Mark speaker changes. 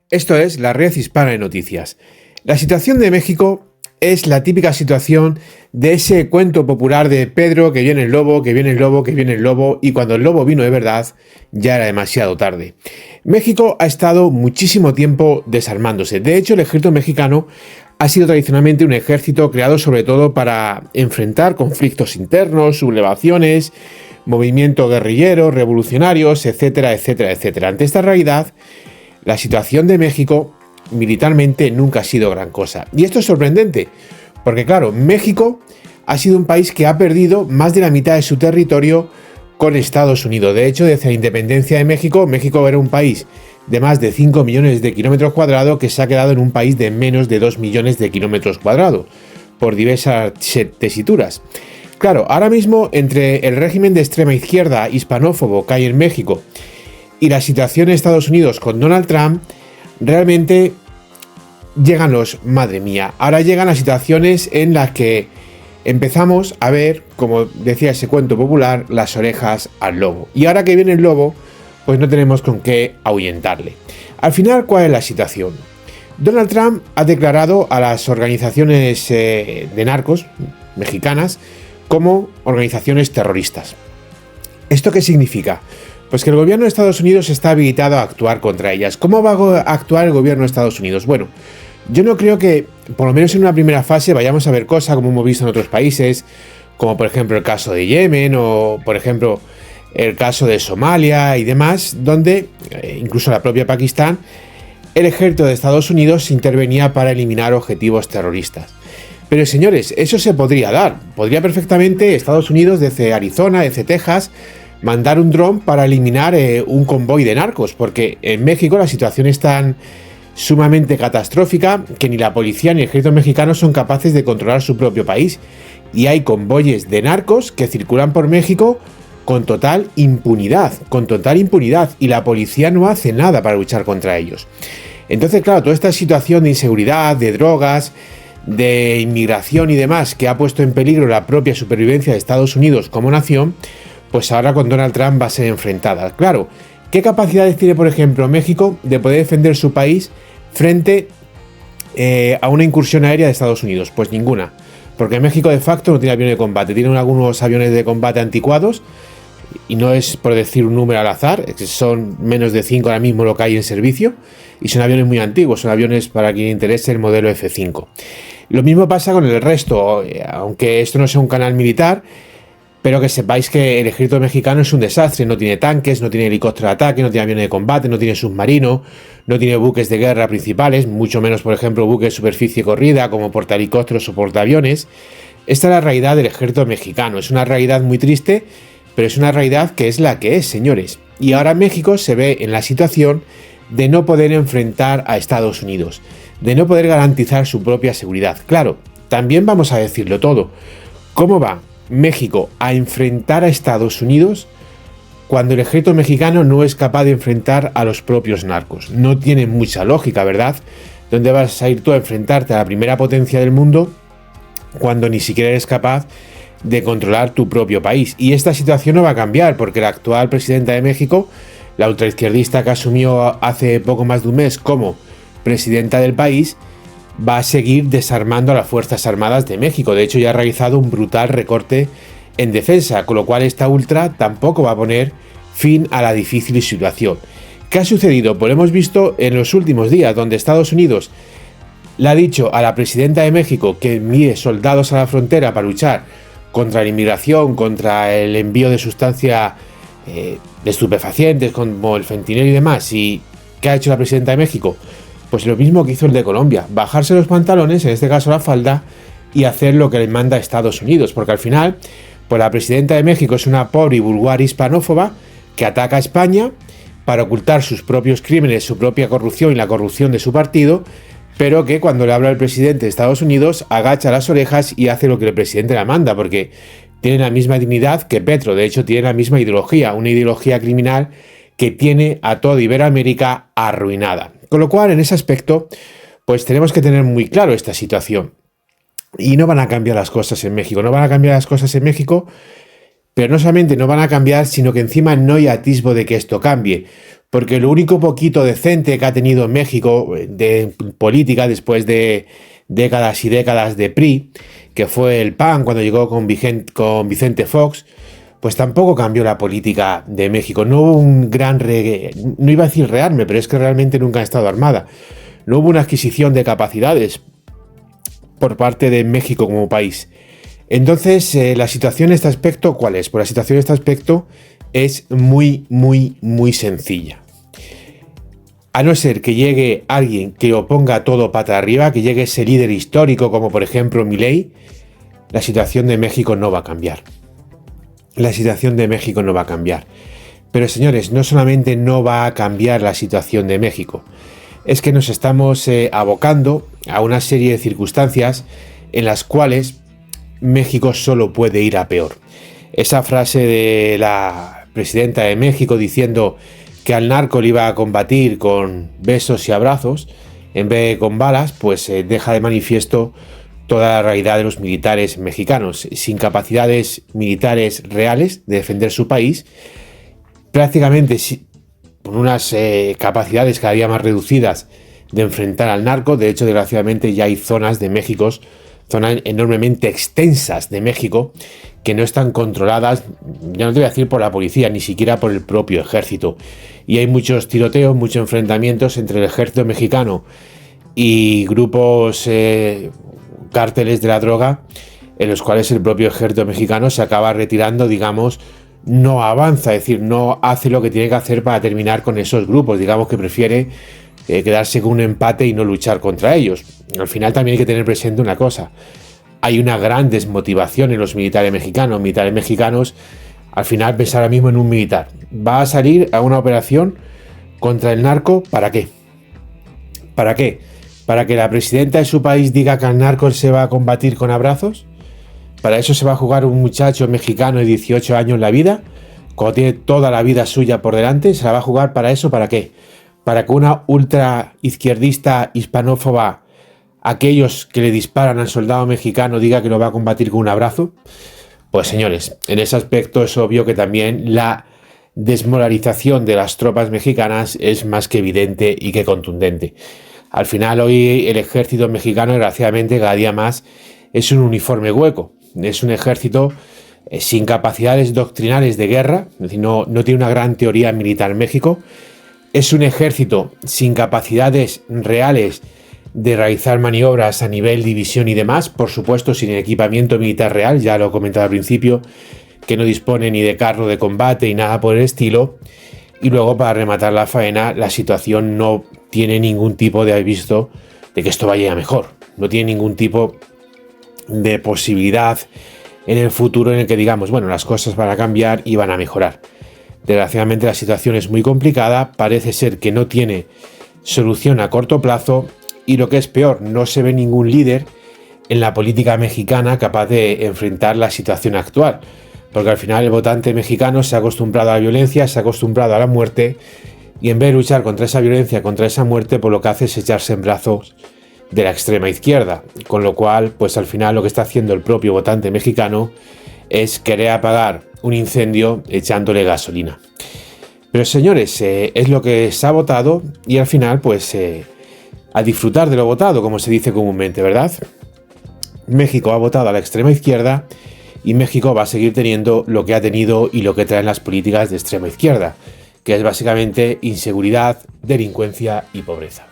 Speaker 1: Esto es la Red Hispana de Noticias. La situación de México es la típica situación de ese cuento popular de Pedro, que viene el lobo, que viene el lobo, que viene el lobo, y cuando el lobo vino de verdad, ya era demasiado tarde. México ha estado muchísimo tiempo desarmándose. De hecho, el ejército mexicano ha sido tradicionalmente un ejército creado sobre todo para enfrentar conflictos internos, sublevaciones, movimientos guerrilleros, revolucionarios, etcétera, etcétera, etcétera. Ante esta realidad, la situación de México militarmente nunca ha sido gran cosa. Y esto es sorprendente, porque claro, México ha sido un país que ha perdido más de la mitad de su territorio con Estados Unidos. De hecho, desde la independencia de México, México era un país de más de 5 millones de kilómetros cuadrados que se ha quedado en un país de menos de 2 millones de kilómetros cuadrados, por diversas tesituras. Claro, ahora mismo entre el régimen de extrema izquierda hispanófobo que hay en México y la situación en Estados Unidos con Donald Trump, realmente llegan madre mía, ahora llegan las situaciones en las que empezamos a ver, como decía ese cuento popular, las orejas al lobo. Y ahora que viene el lobo, pues no tenemos con qué ahuyentarle. Al final, ¿cuál es la situación? Donald Trump ha declarado a las organizaciones de narcos mexicanas como organizaciones terroristas. ¿Esto qué significa? Pues que el gobierno de Estados Unidos está habilitado a actuar contra ellas. ¿Cómo va a actuar el gobierno de Estados Unidos? Bueno, yo no creo que, por lo menos en una primera fase, vayamos a ver cosas como hemos visto en otros países, como por ejemplo el caso de Yemen o por ejemplo el caso de Somalia y demás, donde incluso la propia Pakistán, el ejército de Estados Unidos intervenía para eliminar objetivos terroristas. Pero señores, eso se podría dar. Podría perfectamente Estados Unidos desde Arizona, desde Texas, mandar un dron para eliminar un convoy de narcos, porque en México la situación es tan sumamente catastrófica que ni la policía ni el ejército mexicano son capaces de controlar su propio país. Y hay convoyes de narcos que circulan por México con total impunidad, y la policía no hace nada para luchar contra ellos. Entonces, claro, toda esta situación de inseguridad, de drogas, de inmigración y demás, que ha puesto en peligro la propia supervivencia de Estados Unidos como nación, pues ahora con Donald Trump va a ser enfrentada. Claro, ¿qué capacidades tiene, por ejemplo, México de poder defender su país frente a una incursión aérea de Estados Unidos? Pues ninguna, porque México de facto no tiene aviones de combate, tiene algunos aviones de combate anticuados, y no es por decir un número al azar, son menos de 5 ahora mismo lo que hay en servicio, y son aviones muy antiguos, son aviones para quien interese el modelo F-5. Lo mismo pasa con el resto, aunque esto no sea un canal militar, pero que sepáis que el ejército mexicano es un desastre, no tiene tanques, no tiene helicóptero de ataque, no tiene aviones de combate, no tiene submarino, no tiene buques de guerra principales, mucho menos, por ejemplo, buques de superficie corrida como portahelicópteros o portaaviones. Esta es la realidad del ejército mexicano, es una realidad muy triste, pero es una realidad que es la que es, señores. Y ahora México se ve en la situación de no poder enfrentar a Estados Unidos, de no poder garantizar su propia seguridad. Claro, también vamos a decirlo todo. ¿Cómo va México a enfrentar a Estados Unidos cuando el ejército mexicano no es capaz de enfrentar a los propios narcos? No tiene mucha lógica, ¿verdad? ¿Dónde vas a ir tú a enfrentarte a la primera potencia del mundo cuando ni siquiera eres capaz de controlar tu propio país? Y esta situación no va a cambiar porque la actual presidenta de México, la ultraizquierdista que asumió hace poco más de un mes como presidenta del país, va a seguir desarmando a las Fuerzas Armadas de México. De hecho, ya ha realizado un brutal recorte en defensa, con lo cual esta ultra tampoco va a poner fin a la difícil situación. ¿Qué ha sucedido? Pues lo hemos visto en los últimos días, donde Estados Unidos le ha dicho a la presidenta de México que envíe soldados a la frontera para luchar contra la inmigración, contra el envío de sustancias de estupefacientes como el fentanilo y demás. ¿Y qué ha hecho la presidenta de México? Pues lo mismo que hizo el de Colombia, bajarse los pantalones, en este caso la falda, y hacer lo que le manda a Estados Unidos, porque al final, pues la presidenta de México es una pobre y vulgar hispanófoba que ataca a España para ocultar sus propios crímenes, su propia corrupción y la corrupción de su partido, pero que cuando le habla el presidente de Estados Unidos agacha las orejas y hace lo que el presidente le manda, porque tiene la misma dignidad que Petro, de hecho tiene la misma ideología, una ideología criminal que tiene a toda Iberoamérica arruinada. Con lo cual, en ese aspecto, pues tenemos que tener muy claro esta situación. Y no van a cambiar las cosas en México, pero no solamente no van a cambiar, sino que encima no hay atisbo de que esto cambie. porque lo único poquito decente que ha tenido México de política después de décadas y décadas de PRI, que fue el PAN cuando llegó con Vicente Fox, pues tampoco cambió la política de México. No hubo un gran no iba a decir rearme, pero es que realmente nunca ha estado armada. No hubo una adquisición de capacidades por parte de México como país. Entonces, la situación en este aspecto, ¿cuál es? Pues la situación en este aspecto es muy sencilla. A no ser que llegue alguien que lo ponga todo pata arriba, que llegue ese líder histórico como por ejemplo Milei, la situación de México no va a cambiar. La situación de México no va a cambiar. Pero señores, no solamente no va a cambiar la situación de México, es que nos estamos abocando a una serie de circunstancias en las cuales México solo puede ir a peor. Esa frase de la presidenta de México diciendo que al narco le iba a combatir con besos y abrazos en vez de con balas, pues deja de manifiesto toda la realidad de los militares mexicanos, sin capacidades militares reales de defender su país, prácticamente con unas capacidades cada día más reducidas de enfrentar al narco. De hecho, desgraciadamente ya hay zonas de México, zonas enormemente extensas de México, que no están controladas, ya no te voy a decir por la policía, ni siquiera por el propio ejército. Y hay muchos tiroteos, muchos enfrentamientos entre el ejército mexicano y grupos cárteles de la droga, en los cuales el propio ejército mexicano se acaba retirando, digamos, no avanza, es decir, no hace lo que tiene que hacer para terminar con esos grupos, digamos que prefiere quedarse con un empate y no luchar contra ellos. Al final también hay que tener presente una cosa: hay una gran desmotivación en los militares mexicanos. Militares mexicanos, al final, pensar ahora mismo en un militar. ¿Va a salir a una operación contra el narco? ¿Para qué? ¿Para qué? ¿Para que la presidenta de su país diga que al narco se va a combatir con abrazos? ¿Para eso se va a jugar un muchacho mexicano de 18 años la vida? Cuando tiene toda la vida suya por delante, ¿se la va a jugar para eso? ¿Para qué? ¿Para que una ultra izquierdista hispanófoba, aquellos que le disparan al soldado mexicano, diga que lo va a combatir con un abrazo? Pues señores, en ese aspecto es obvio que también la desmoralización de las tropas mexicanas es más que evidente y que contundente. Al final, hoy el ejército mexicano, desgraciadamente, cada día más es un uniforme hueco. Es un ejército sin capacidades doctrinales de guerra, es decir, no tiene una gran teoría militar en México. Es un ejército sin capacidades reales de realizar maniobras a nivel división y demás, por supuesto sin equipamiento militar real, ya lo he comentado al principio, que no dispone ni de carro de combate y nada por el estilo. Y luego, para rematar la faena, la situación no tiene ningún tipo de aviso de que esto vaya a mejor. No tiene ningún tipo de posibilidad en el futuro en el que digamos, bueno, las cosas van a cambiar y van a mejorar. Desgraciadamente la situación es muy complicada, parece ser que no tiene solución a corto plazo y, lo que es peor, no se ve ningún líder en la política mexicana capaz de enfrentar la situación actual. Porque al final el votante mexicano se ha acostumbrado a la violencia, se ha acostumbrado a la muerte, y en vez de luchar contra esa violencia, contra esa muerte, pues lo que hace es echarse en brazos de la extrema izquierda. Con lo cual, pues al final lo que está haciendo el propio votante mexicano es querer apagar un incendio echándole gasolina. Pero señores, es lo que se ha votado y al final, pues a disfrutar de lo votado, como se dice comúnmente, ¿verdad? México ha votado a la extrema izquierda y México va a seguir teniendo lo que ha tenido y lo que traen las políticas de extrema izquierda, que es básicamente inseguridad, delincuencia y pobreza.